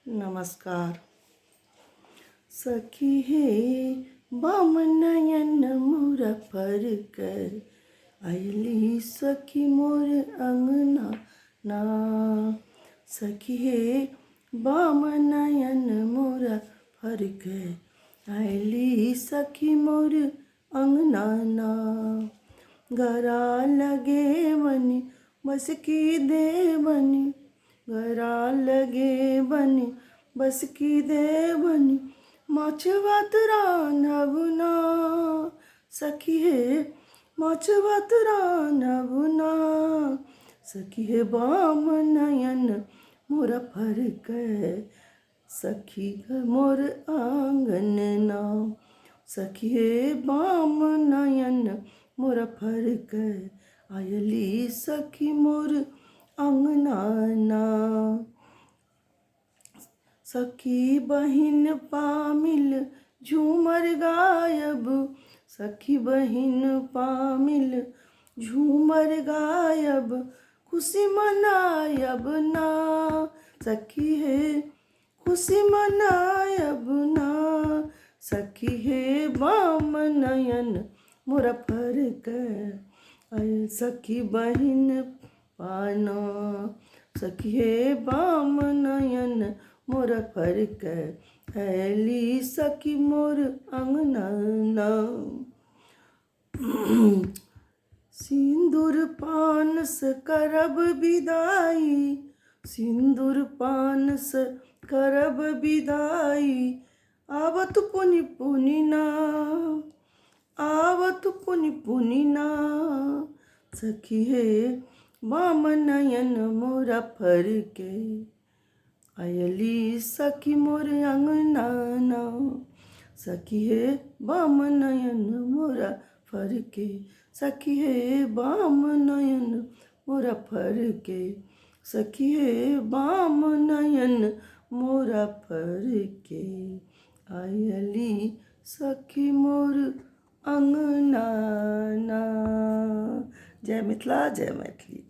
नमस्कार। सखी हे बामनयन मोरा पर कर आयली सखी मोर अंगना ना। सखी हे बामनयन मोरा पर कर आयली सखी मोर अंगना ना। गरा लगे बनी बस की दे बनी, गरा लगे बनी बस की दे बनी, माछ भात रान्हब ना। सखी हे माछ भात रान्हब ना। सखी हे बाम नयन मोरा फरक, सखी मोर आंगन ना। सखी हे बाम नयन मोरा फरक आयली सखी मोर अंगना ना। सखी बहिन पामिल झूमर गायब, सखी बहिन पामिल झूमर गायब, खुशी मनायब ना। सखी हे खुशी मनायब ना। सखी हे बाम नयन मोरा फरक आय सखी बहिन पाना। सखी हे बाम नयन मोरा फरक ऐली सखी मोर अंगना ना। सिंदूर पान से करब विदाई, सिंदूर पान से करब विदाई, आवत पुनि पुनि ना, आवत पुनि पुनि ना। सखी हे बाम नयन मोरा फरके आयली सखी मोर अंगना ना। सखी हे बाम नयन मोरा फरके, सखी हे बाम नयन मोरा फरके, सखी हे बाम नयन मोरा फरके आयली सखी मोर अंगना ना। जय मिथिला जय मैथिली।